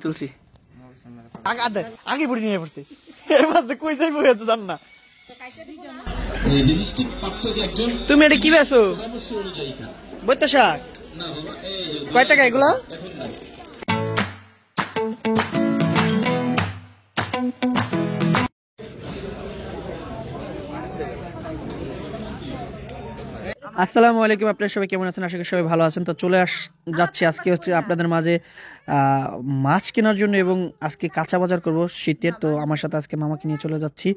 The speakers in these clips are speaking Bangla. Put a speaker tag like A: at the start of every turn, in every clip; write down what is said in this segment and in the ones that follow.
A: তুলসি আগে পড়ে নিয়ে পড়ছে কই যাইব এত জান না। তুমি এটা কি বেছো? বইতে শাক কয় টাকা এগুলা? আসসালামু আলাইকুম, আপনারা সবাই কেমন আছেন? আশা করি সবাই ভালো আছেন। তো চলে যাচ্ছি আজকে হচ্ছে আপনাদের মাঝে মাছ কেনার জন্য, এবং আজকে কাঁচা বাজার করব শীতের। তো আমার সাথে আজকে মামাকে নিয়ে চলে যাচ্ছি।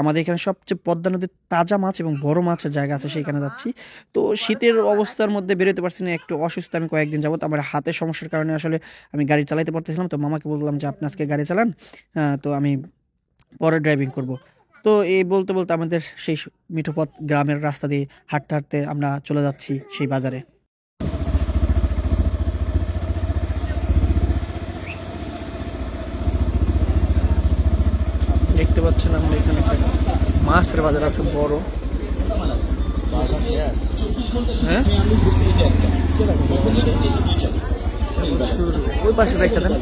A: আমাদের এখানে সবচেয়ে পদ্মা নদীর তাজা মাছ এবং বড় মাছের জায়গা আছে, সেইখানে যাচ্ছি। তো শীতের অবস্থার মধ্যে বেরোতে পারছি না, একটু অসুস্থ আমি কয়েকদিন যাবত। আমার হাতের সমস্যার কারণে আসলে আমি গাড়ি চালাতে পারতেছিলাম। তো মামাকে বললাম যে আপনি আজকে গাড়ি চালান, তো আমি পরে ড্রাইভিং করব। তো এই বলতে বলতে আমাদের সেই মিঠোপথ গ্রামের রাস্তা দিয়ে হাঁটতে হাঁটতে আমরা চলে যাচ্ছি সেই বাজারে। দেখতে পাচ্ছেন আমরা এখানে একটা মাছের বাজার আছে বড়। হ্যাঁ, ওই পাশে রেখে দেন,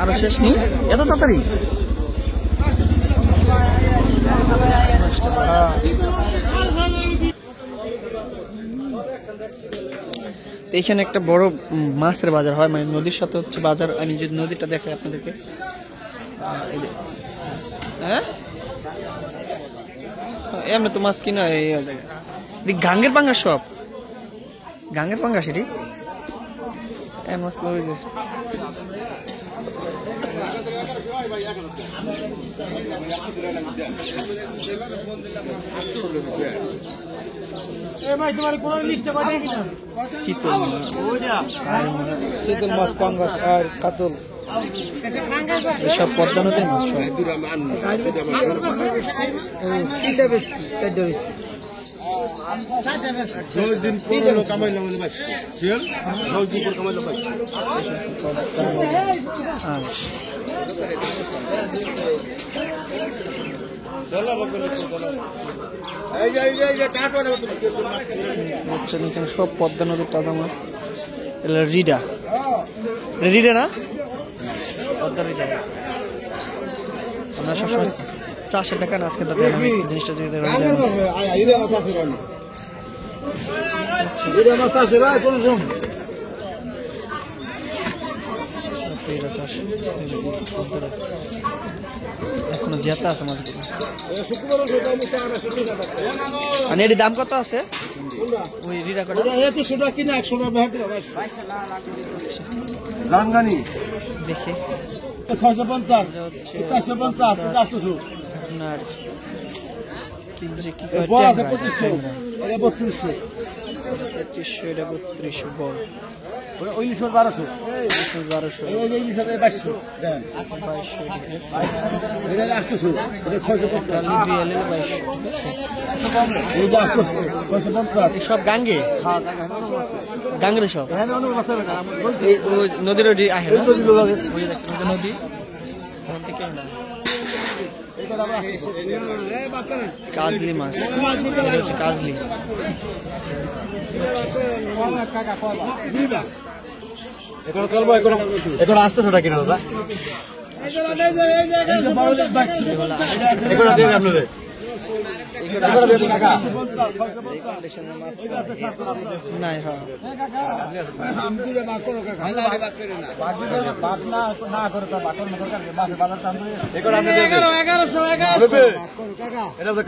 A: আরো শেষ নেই এত তাড়াতাড়ি। এইখানে একটা বড় মাছের বাজার হয়, মানে নদীর সাথে হচ্ছে বাজার। আমি যদি নদীটা দেখাই আপনাদেরকে, হ্যাঁ এমনি তো মাছ কিনা গাঙ্গের পাঙ্গাস, সব গাঙ্গের পাঙ্গাস। এটি মাছ চিতল মাছ, পাঙ্গাস আর কাতল, সব পদ্মা নদীর মাছ। এখানে সব পদ্মা নদীর তাজা মাছ। রিডা রিডা না, পদ্মা রিডা। আমরা সবসময় চাষের টাকা না, আজকে তাতে জিনিসটা যদি এখনো জেতা আছে মাছগুলো। আর এর দাম কত আছে? ওই রিডা কত? 100 টাকা কিনা, 100 টাকা লাঙ্গানি দেখি 650, 450, 800 আপনার কি যে কি কয় টাকা? 2500, এটা 3200, 2500, এটা 3200 বল। ওরা 1200, 1200, এই 2200 দেন, 2200, এটা 800, এটা 650, আলু দিয়ে এলে 2200, এই 650, সব গাঙ্গে। হ্যাঁ, গাঙ্গের সব। হ্যাঁ, অনেক মাছ হবে না, এই নদীর ওই আহে না, ওই দেখছেন নদী, ওখান থেকে না। কাজলি মাছ, এটা হচ্ছে কাজলি। এখন চলবো, এখন 800 টাকা কিনা দাদা।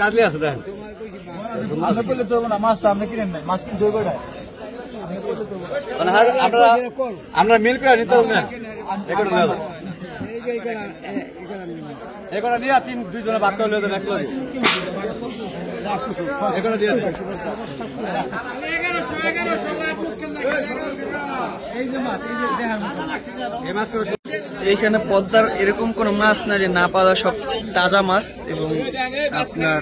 A: কাজলি আছে মাছটা আপনি কিনেন নাই, মাছ কিনছে আমরা মিল করে নিতে হবে না। এগুলো নিয়ে 2 জনে ভাগ করে লয়ে এক লরি এগুলো দিয়ে দেন। এইখানে পদ্মার এরকম কোন মাছ না যে না পাওয়া, সব তাজা মাছ। এবং আপনার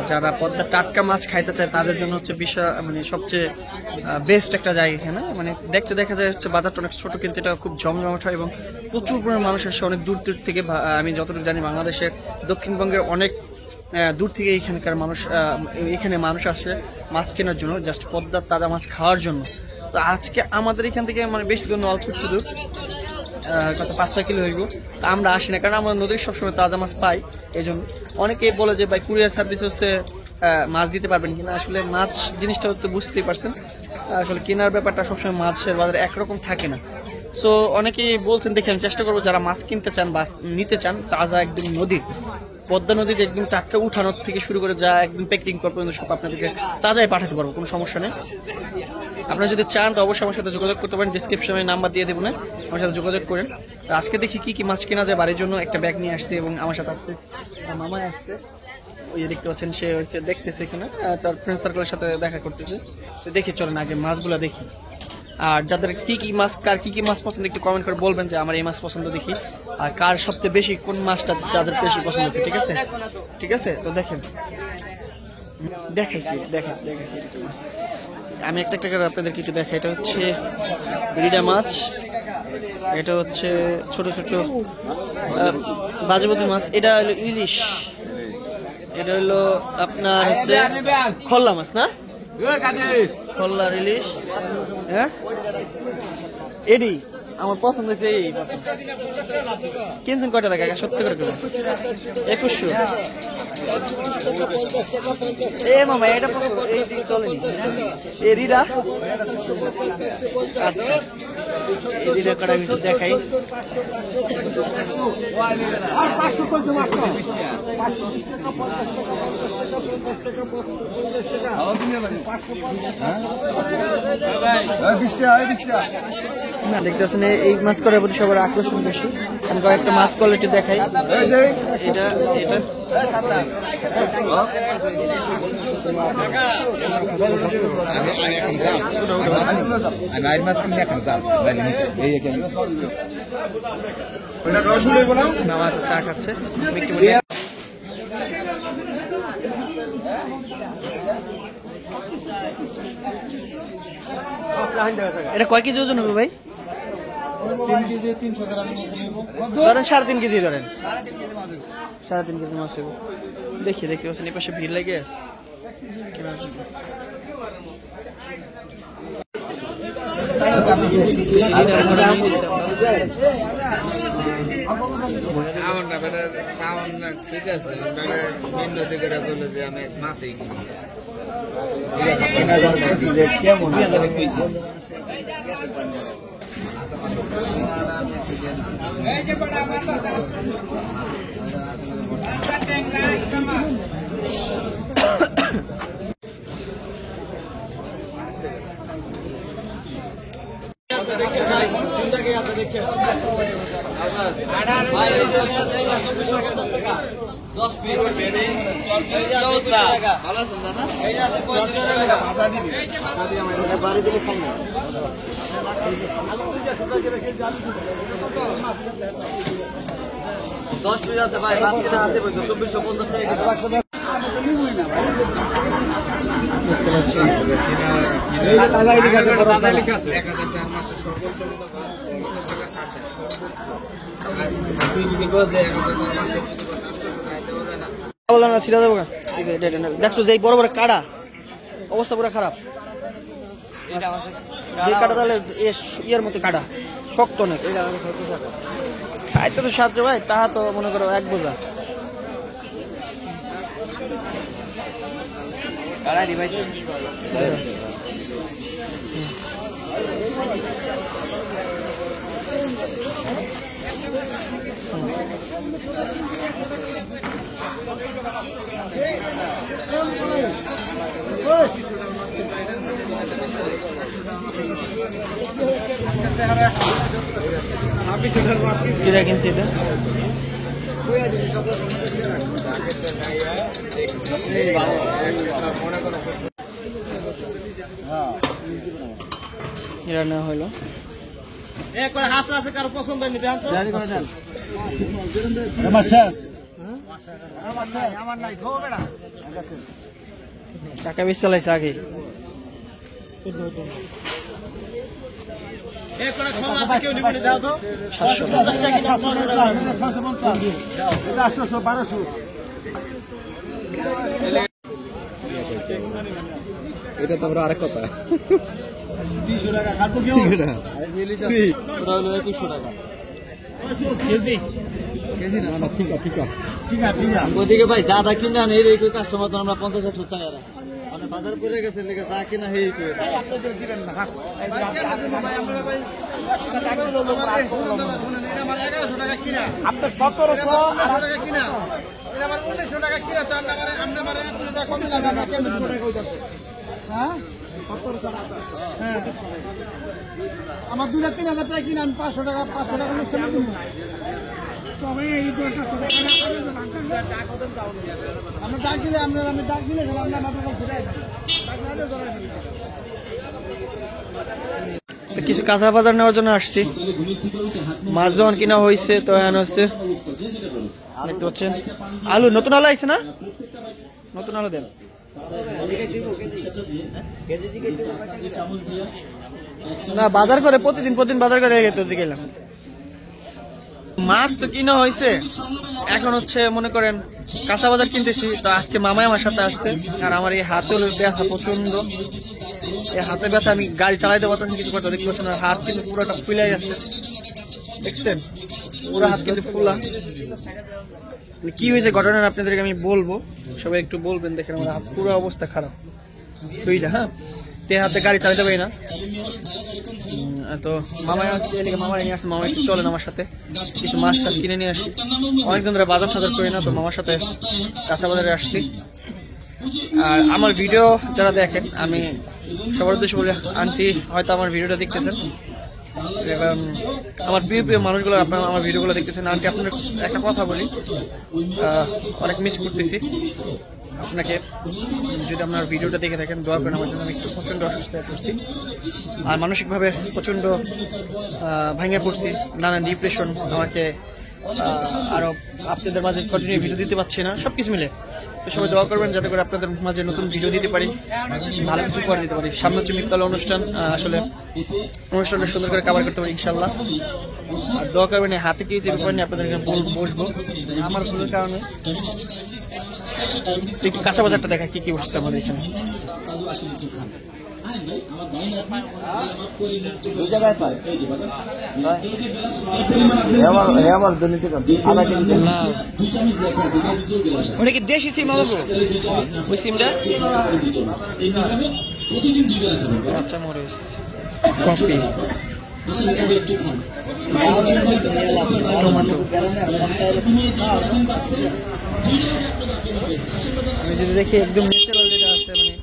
A: যারা পদ্মার টাটকা মাছ খাইতে চায় তাদের জন্য হচ্ছে বিষয়, মানে সবচেয়ে বেস্ট একটা জায়গা এখানে। মানে দেখতে দেখা যায় হচ্ছে বাজারটা অনেক ছোট, কিন্তু এটা খুব জমজমাট হয় এবং প্রচুর পরিমাণ মানুষ আসে অনেক দূর দূর থেকে। আমি যতটুকু জানি বাংলাদেশের দক্ষিণবঙ্গের অনেক দূর থেকে এখানকার মানুষ, এখানে মানুষ আসে মাছ কেনার জন্য, জাস্ট পদ্মার তাজা মাছ খাওয়ার জন্য।
B: তো আজকে আমাদের এখান থেকে মানে বেশি দূর অল্প একটু দূর, কত 5-6 কিলো হইব। তা আমরা আসি না, কারণ আমরা নদীর সবসময় তাজা মাছ পাই। এই জন্য অনেকেই বলে যে ভাই কুরিয়ার সার্ভিস হচ্ছে মাছ দিতে পারবেন কিনা। আসলে মাছ জিনিসটা তো বুঝতেই পারছেন, আসলে কেনার ব্যাপারটা সবসময় মাছের বাজারে একরকম থাকে না। সো অনেকেই বলছেন, দেখে আমি চেষ্টা করবো যারা মাছ কিনতে চান বা নিতে চান তাজা একদম নদীর, পদ্মা নদীর একদম টাটকা উঠানোর থেকে শুরু করে যা একদম প্যাকেটিং করা পর্যন্ত সব আপনাদেরকে তাজাই পাঠাতে পারবো, কোনো সমস্যা নেই। আপনারা যদি চান তো অবশ্যই আমার সাথে যোগাযোগ করতে পারেন, ডিসক্রিপশনে নাম্বার দিয়ে দেবো না, আমার সাথে যোগাযোগ করেন। তো আজকে দেখি কি কি মাছ কেনা যায়। বাড়ির জন্য একটা ব্যাগ নিয়ে আসছে এবং আমার সাথে আসছে মামাই আসছে, ওই যে দেখতে পাচ্ছেন, সে দেখতেছে এখানে, তার ফ্রেন্ড সার্কেলের সাথে দেখা করতেছে। তো দেখি চলেন আগে মাছগুলো দেখি। আর যাদের কি কি মাছ, কার কি কি মাছ পছন্দ একটু কমেন্ট করে বলবেন যে আমার এই মাছ পছন্দ, দেখি আর কার সবচেয়ে বেশি কোন মাছটা যাদের বেশি পছন্দ হচ্ছে। ঠিক আছে, ঠিক আছে। তো দেখেন, দেখাইছি আমি একটা একটা করে আপনাদেরকে একটু দেখাই। এটা হচ্ছে রিডা মাছ, এটা হচ্ছে ছোট ছোট বাজুবতী মাছ, এটা হলো ইলিশ, এটা হলো আপনার হচ্ছে খল্লা মাছ, না খল্লার ইলিশ। হ্যাঁ এডি আমার পছন্দ হয়েছে। এই কিনছেন কয়টা টাকা? 70 করে কিলো, 2100। এ মামা এটা এই চলেনি এরিরা। আচ্ছা এরিরা কটা আমি দেখাই। না দেখতেছেন এই মাছ করার প্রতি সবার আকর্ষণ বেশি। আমি কয়েকটা মাছ কোয়ালিটি দেখাই। এটা এটা চা খাচ্ছে। এটা কয় কেজি ওজন হবে ভাই?
A: 3 কেজি 300 গ্রাম
B: ধরেন 3.5 কেজি, ধরেন 3.5 কেজি মাছ হবে। দেখি বলছেন এই পাশে ভিড় লেগে আছে কেনার জন্য।
A: ঠিক আছে, আমি মাছই কেমন বাড়ি দিলে খাই না। 10 পিস আছে ভাই, বাস্কেটে আছে 2450 টাকা। দেখছো যে বড় বড় কাটা অবস্থা পুরো খারাপ। যে কাটা তাহলে ইয়ের মতো কাটা শক্ত অনেক। খাইতে তো সাথে ভাই, তাহা তো মনে করো 1 বোঝা। ভাই কিরা কিনছি এটা? এরা নেওয়া হইলো। কারো পছন্দ হয়নি টাকা বেশ চালাইছে আগে।
C: এটা তো আমরা আরেক কথা
A: 300 টাকা খাবো কেউ
B: ওটা হলো 2100 টাকা
A: কেজি
B: না ঠিক আছে
A: ঠিক আছে
B: ওদিকে ভাই দাদা কিনে আনে এই কাস্টমার তো আমরা 50-60 চাই আর মানে বাজার করে গেছে লেগে যা কিনা হেই তো
A: আপনি তো দিবেন না ভাই আমরা ভাই শুনেন এটা আমার 1100 টাকা কিনা আপনার 1700 টাকা কিনা এটা আমার 1900 টাকা কিনা তার আমরা 2 টাকা কম লাগে আমরা কেমন টাকা কইতাছে হ্যাঁ 1700 হ্যাঁ আমার 2-3000 টাকা কিনা আমি 500 টাকা অনুষ্ঠানে দিব তবে এই দুটো আমরা ডাক দিলে আমি ডাক দিলে আমরা মাত্র ঘুরাই
B: কিছু কাঁচা বাজার নেওয়ার জন্য আসছি মাছ যখন কিনা হয়েছে তো এখন হচ্ছে দেখতে পাচ্ছেন আলু নতুন আলু আইছে না নতুন আলু দেন না বাজার করে প্রতিদিন বাজার করে গেতে গেলাম মাছ তো কিনা হয়েছে এখন হচ্ছে মনে করেন কাঁচা বাজার কিনতেছি তো আজকে মামাই আমার সাথে আসছে আর আমার এই হাতে ব্যথা প্রচন্ড এই হাতে ব্যথা আমি গাড়ি চালাইতে পারতেছি কিছু করতে দেখতে পাচ্ছেন হাত কিন্তু পুরোটা ফুলে গেছে দেখছেন পুরো হাত কিন্তু ফুলা কি হয়েছে ঘটনা আপনাদেরকে আমি বলবো সবাই একটু বলবেন দেখেন আমার হাত পুরো অবস্থা খারাপ বুঝলা হ্যাঁ তে হাতে গাড়ি চালাতে পারি না তো মামাই নিয়ে আসছে মামা একটু চলেন আমার সাথে কিছু মাছ টাছ কিনে নিয়ে আসি অনেকদিন ধরে বাজার সাজার করি না তো মামার সাথে কাঁচা বাজারে আসছি আর আমার ভিডিও যারা দেখেন আমি সবার উদ্দেশ্যে বলি আন্টি হয়তো আমার ভিডিওটা দেখতেছেন এবং আমার প্রিয় মানুষগুলো আপনারা আমার ভিডিওগুলো দেখতেছেন আন্টি আপনার একটা কথা বলি অনেক মিস করতেছি আপনাকে যদি আপনার ভিডিওটা দেখে থাকেন দোয়া করেন আমার জন্য আমি একটু প্রচণ্ড অসুস্থ হয়ে পড়ছি আর মানসিকভাবে প্রচণ্ড ভেঙে পড়ছি নানান ডিপ্রেশন আমাকে আরও আপনাদের মাঝে কন্টিনিউ ভিডিও দিতে পারছি না সব কিছু মিলে তো সবাই দোয়া করবেন যাতে করে আপনাদের মাঝে নতুন ভিডিও দিতে পারি ভালো কিছু করে দিতে পারি সামনে হচ্ছে মিত্তাল অনুষ্ঠান আসলে অনুষ্ঠানটা সুন্দর করে কভার করতে পারি ইনশাল্লাহ আর দোয়া করবেন হাতে কি যে ব্যাপার নিয়ে আপনাদের বসবো আমার ভুলের কারণে কাঁচা বাজারটা দেখা কি উঠছে আমাদের এখানে ওটা কি দেশি সিম ওই সিমটা আচ্ছা মরিচ কফি টমেটো আমি যদি দেখি একদম ন্যাচারাল যেটা আছে মানে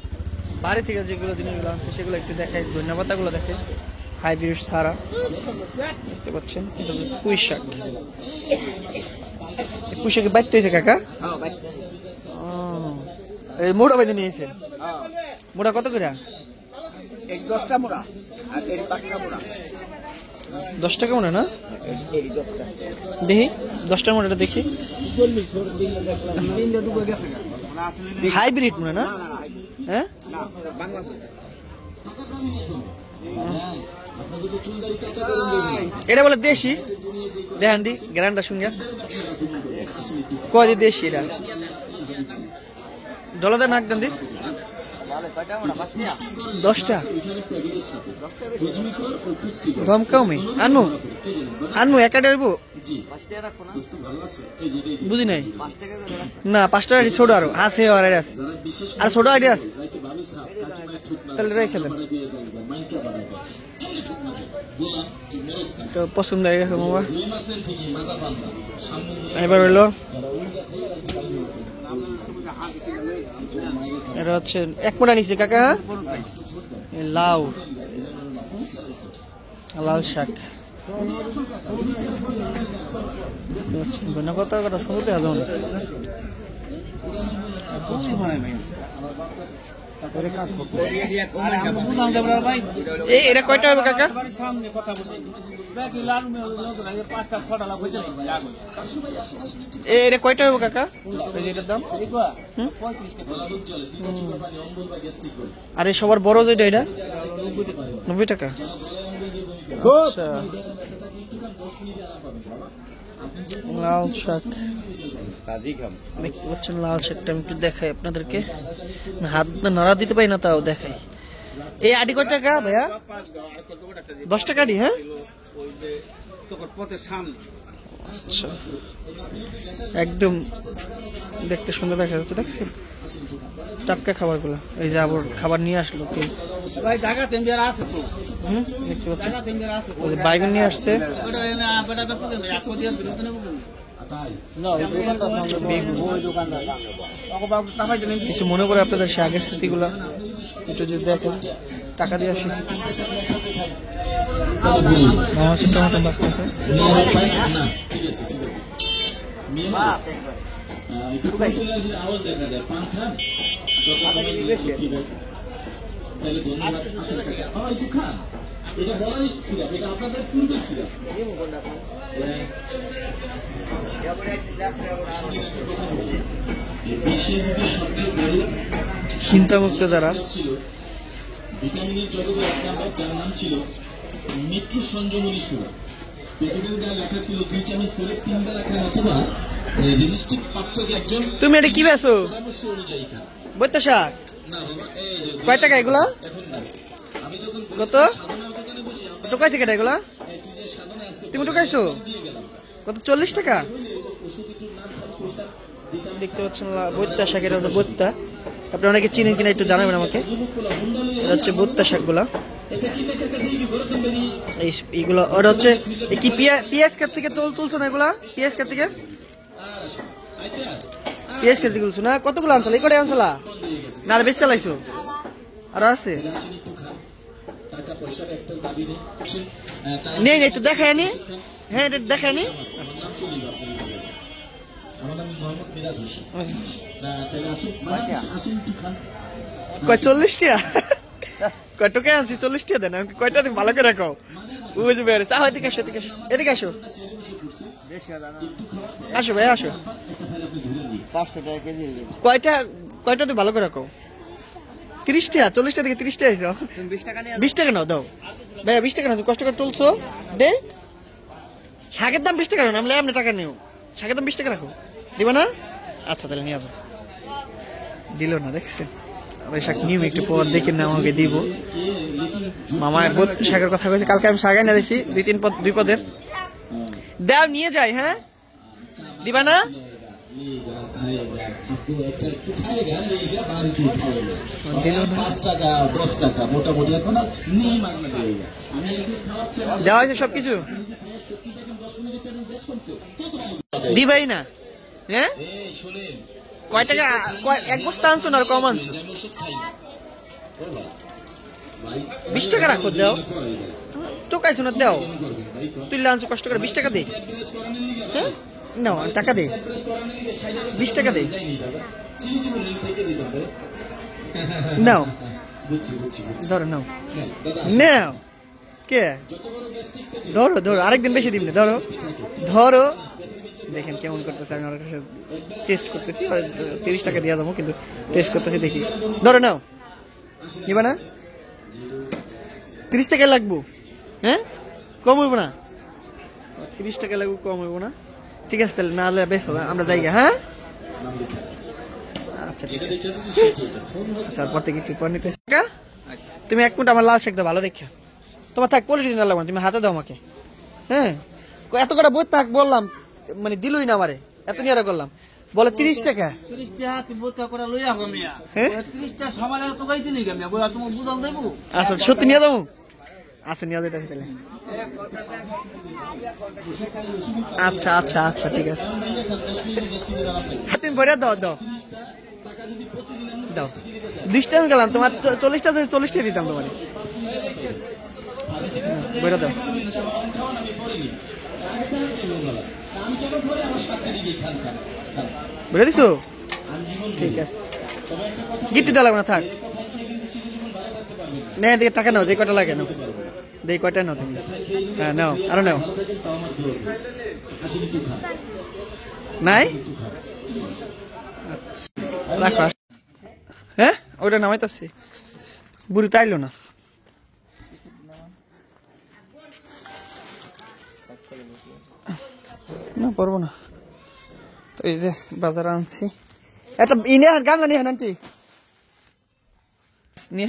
B: বাড়ি থেকে যেগুলো জিনিসগুলো আছে সেগুলো একটু দেখাই ধন্যবাদগুলো দেখে হাইব্রিড ছাড়া দেখতে পাচ্ছেন পুঁই শাক পুঁই শাকে বাইতে হয়েছে কাকা মোড়া বাইতে নিয়েছেন মোড়া কত করে
A: 10টা মোড়া আর
B: 10 টাকা মোড়া না দেখি 10টা মোড়াটা দেখি হাইব্রিড মোড়া না হ্যাঁ এটা বলে দেশি দেখেন দি গ্রান্ডার সঙ্গে কয় দেশি এটা ডলাতে নাক দেন দি 10টা দম কমে আনু একাডে হইব বুঝি নাই না 5 টাকা ছোট আরো আছে আর ছোট আইডিয়া আছে তাহলে রেখে দেন তো পছন্দ হয়ে গেছে মামা এবার হইলো এটা হচ্ছে 1 মোটা নিচে কাকা লাউ শাক ধন্যবাদ কথা শুনতে হবে এটা কয়টা হবে কাকা এটা কয়টা হবে কাকা এটার দাম আরে সবার বড় যেটা এটা 90 টাকা আচ্ছা লাল শাক দেখতে পাচ্ছেন লাল শাকটা আমি একটু দেখাই আপনাদেরকে হাত নাড়া দিতে পারি না তাও দেখাই এই আটি কত টাকা ভাইয়া? 10 টাকা আটি। হ্যাঁ, আচ্ছা, একদম দেখতে সুন্দর দেখা যাচ্ছে। দেখছেন টাটকা খাবারগুলো। এই যে আবার খাবার নিয়ে আসলো কি দেখতে পাচ্ছেন, বাইগন নিয়ে আসছে। কিছু মনে করে আপনাদের সে আগের স্মৃতিগুলা একটু যদি দেখেন। টাকা দিয়ে আসি টমাটো বাঁচতেছে। চিন্তামুক্ত দ্বারা
C: ভিটামিনের জগতে এক নাম্বার, যার নাম ছিল মৃত্যু সঞ্জীবনী সুরা। প্যাকেটের গায়ে লেখা ছিল 2 চামচ করে 3 বেলা খান, অথবা রেজিস্ট্রিক পাঠ্যকে একজন।
B: তুমি এটা কি বেছো?
C: পরামর্শ অনুযায়ী খান।
B: বইতে শাক
C: না বাবা, এই যে
B: কয় টাকা এগুলা?
C: এখন না, আমি যখন
B: কত
C: সাধনার দোকানে বসি
B: টোকাইছে কেটা এগুলা?
C: তুই যে সাধনা আজকে
B: তুমি টোকাইছো
C: দিয়ে গেলাম,
B: কত? 40 টাকা।
C: ওষুধ একটু নাম খান করতাম দিতাম।
B: দেখতে পাচ্ছেন বইতা শাকের বইতা। আপনি অনেকে চিনেন কিনা একটু জানাবেন আমাকে। এটা হচ্ছে বইতা শাকগুলা।
C: এটা কি লেখা থাকে কি করে তুমি বেরি?
B: এইগুলো ওটা হচ্ছে কি পিএস কাট থেকে তুলছো না এগুলা? পিএস কাট থেকে
C: আইসা
B: পিএস কাট থেকে তুলছো না? কতগুলো আনছলা? এই কটা আনছলা না আর বেশি চালাইছো? আর আছে
C: টাকা পয়সার একটা দাবি নেই।
B: নেই একটু দেখায় নি। হ্যাঁ এটা দেখায় নি।
C: আমার নাম মোহাম্মদ মিরাজ হোসেন। তাহলে আসুন একটু খান।
B: কয় 40 টাকা? কয় টাকা আনছি? 40 টাকা দেন। কয়টা দিন ভালো করে রাখো বুঝবে। চাও এদিকে আসো, এদিকে আসো, এদিকে আসো, আসো ভাই আসো। 500 টাকা কেজি। কয়টা দিন ভালো করে রাখো? 30 টাকা। 40 টাকা থেকে 30 টাকা আইছো। 20 টাকা নাও, দাও ভাই। 20 টাকা নাও, তুমি কষ্ট করে তুলছো। দে শাকের দাম 20 টাকা নাও, নামলে আপনি টাকা নিও। শাকের দাম 20 টাকা রাখো। দিবা না? আচ্ছা তাহলে নিয়ে যাও। দিল না, দেখছেন? ওই শাক নিয়ম একটু পর দেখে না আমাকে দিব। মামা শাকের কথা কয়েছে, কালকে আমি শাক এনে দিয়েছি 2 পদের। দাও নিয়ে যাই। হ্যাঁ দিবা না? দেওয়া হয়েছে সবকিছু, দিবাই না? হ্যাঁ কয় টাকা? 1 বস্তা আনছো না আর কম আনছো? 20 টাকা রাখো, দাও। টোকাইছো না, দাও। তুই আনছো কষ্ট করে, 20 টাকা দে। হ্যাঁ নাও টাকা দে, 20 টাকা দে। নাও ধরো, নাও নাও। কে? ধরো ধরো, আরেকদিন বেশি দিন। ধরো ধরো, দেখেন কেমন করতেছে। আমি ওর কাছে টেস্ট করতেছি। 30 টাকা দিয়ে যাবো, কিন্তু টেস্ট করতেছি, দেখি। ধরো নাও, নিবা না? 30 টাকা লাগবো। হ্যাঁ কম হইব না? 30 টাকা লাগবো, কম হইব না? ঠিক আছে তাহলে, না হলে বেশ আমরা যাই। হ্যাঁ আচ্ছা ঠিক আছে। আচ্ছা পর থেকে একটু পর নিতে। তুমি 1 মিনিট আমার লাল শাক দাও ভালো দেখে। তোমার থাক, পলিটি না লাগবে, তুমি হাতে দাও আমাকে। হ্যাঁ এত করে বই থাক বললাম, মানে দিলই না আমারে, এত নিয়ে করলাম। বলে 30 টাকা।
D: 30 টাকা তুই বোতা করে লই আবো মিয়া। 30 টাকা সমালে তো গাই দিলি কে মিয়া, বলা তুমি বুঝাল দেবো।
B: আচ্ছা সত্যি নিয়ে যাবো। আচ্ছা নিয়ে যাইতাছি তাহলে। আচ্ছা আচ্ছা আচ্ছা ঠিক আছে। তুমি ভরে দাও, দাও দাও। 20 টাকা গেলাম, তোমার 40 টাকা 40 টাকা দিতাম তোমার। ভরে দাও। বুঝে দিছো? ঠিক আছে, গিফট দেওয়া লাগবে না, থাক। না এদিকে টাকা নাও, যে কয়টা লাগে নাও, দেখি কয়টা নাও তুমি। হ্যাঁ নাও, আরো নাও। নাই রাখো। হ্যাঁ ওইটা নামাই তো বুড়ি তাইলো না। না পারবো না তো। এই যে বাজারে আনছি একটা গান নিয়ে আনটি নিয়ে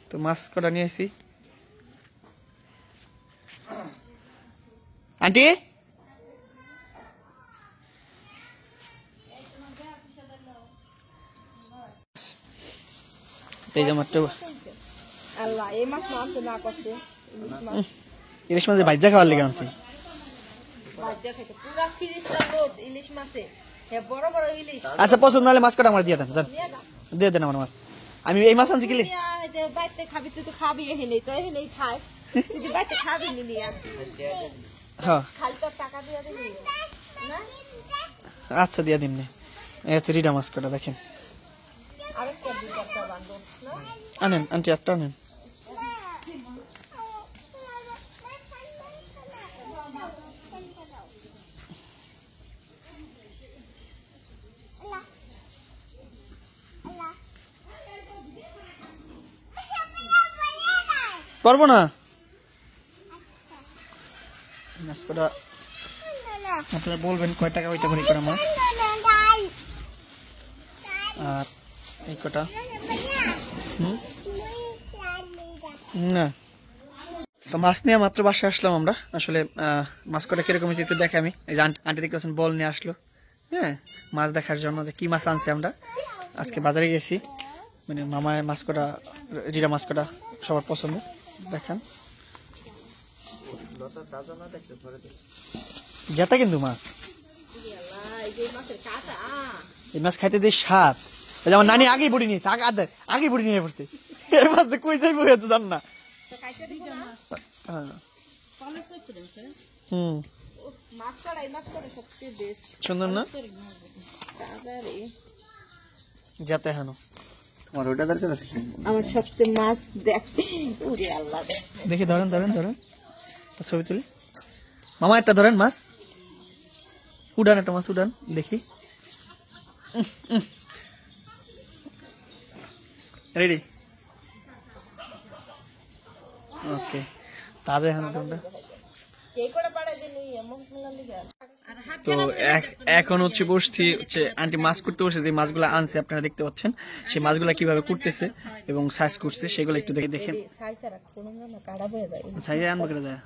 B: তো মাছ কটা নিয়ে আসি। আন্টি এই যে মাত্র
E: আল্লাহ এই মাছ মাছ না করছে
B: ইলিশ মাছের ভাজা খাওয়ার লেগে আনছি।
E: বাচ্চা খেতে পুরা ফ্রিজটা লোড ইলিশ মাছে হে বড় বড় ইলিশ।
B: আচ্ছা পছন্দ হলে মাছ কটা আমার দিয়ে দেন, জান দিয়ে দেন আমার মাছ। আমি এই মাছ আনছি কিলি
E: যে বাইতে খাবি তুই তো খাবি এখানেই তো এখানেই খাই তুই বাইতে খাবি নি নিয়া
B: হ্যাঁ
E: খালি তো টাকা দিয়ে দিবি না।
B: আচ্ছা দিয়ে দিন। এই হচ্ছে রিডা মাছ কটা দেখেন।
E: আরেকটা দুইটা বান্ধব না
B: আনেন আন্টি একটা আনেন। পারবো না মাছ কটা আপনারা বলবেন কয় টাকা হইতে পারে কটা মাছ। আর এই কটা না তো মাছ নিয়ে মাত্র বাসায় আসলাম আমরা। আসলে মাছ কটা কিরকম হয়েছে একটু দেখে আমি। এই যে আন্টি দেখতেছেন বল নিয়ে আসলো, হ্যাঁ মাছ দেখার জন্য যে কি মাছ আনছে। আমরা আজকে বাজারে গেছি, মানে মামায় মাছ কটা রিডা মাছ কটা সবার পছন্দ। দেখেন যেটা কিন্তু মাছ এই মাছ খাইতে যে স্বাদ, আমার নানি আগেই বুড়ি নিয়েছে, আগে বুড়ি নিয়ে পড়ছে। এই মাছ কই যাইব তো জান না। সুন্দর না যেতে হেন তোমার ওটা দরকার আছে।
E: আমার সবচেয়ে মাছ দেখতে ওরে আল্লাহ
B: দেখি ধরেন ধরেন ধরেন ছবি তুলি। মামা একটা ধরেন মাছ, উড়ান একটা মাছ উড়ান দেখি। রেডি ওকে তাজা এখন তোমরা। তো এখন হচ্ছে বসছি হচ্ছে আন্টি মাছ করতে বসে যে মাছগুলো আনছে আপনারা দেখতে পাচ্ছেন। সেই মাছগুলা কিভাবে করতেছে এবং সাইজ করছে সেগুলো একটু দেখে দেখেন। সাইজ আনবো কেটে যায়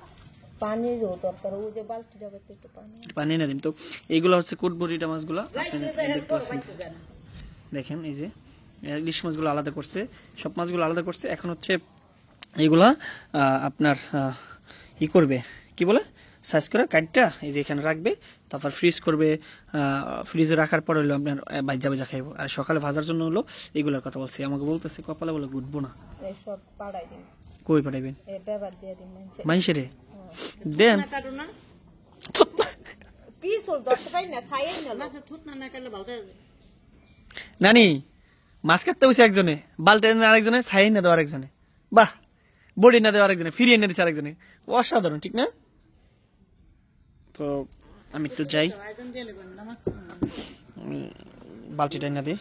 B: পানি না দিন। তো এইগুলো হচ্ছে কুটবুড়িটা মাছগুলা দেখতে পাচ্ছেন। দেখেন এই যে ইলিশ মাছগুলো আলাদা করছে, সব মাছগুলো আলাদা করছে। এখন হচ্ছে এইগুলা আপনার ই করবে কি বলে সাইজ করে কাটটা এই যে এখানে রাখবে, তারপর ফ্রিজ করবে। ফ্রিজে রাখার পর হলো আপনার ভাজা ভাজা খাইবো। আর সকালে ভাজার জন্য হলো এইগুলোর কথা বলছি। আমাকে বলতেছে কপালে বলে গুটবো না। কই পাঠাইবেন মানুষের দেন নানি মাছ কাটতে বসে একজনে, বালটা আরেকজনে, ছাই না দেওয়া আরেকজনে, বাহ বডি না দেওয়া আরেকজনে, ফিরিয়ে এনে দিচ্ছে আরেকজনে। অসাধারণ ঠিক না? তো আমি একটু যাই, আমি বালতিটা এনে দিই।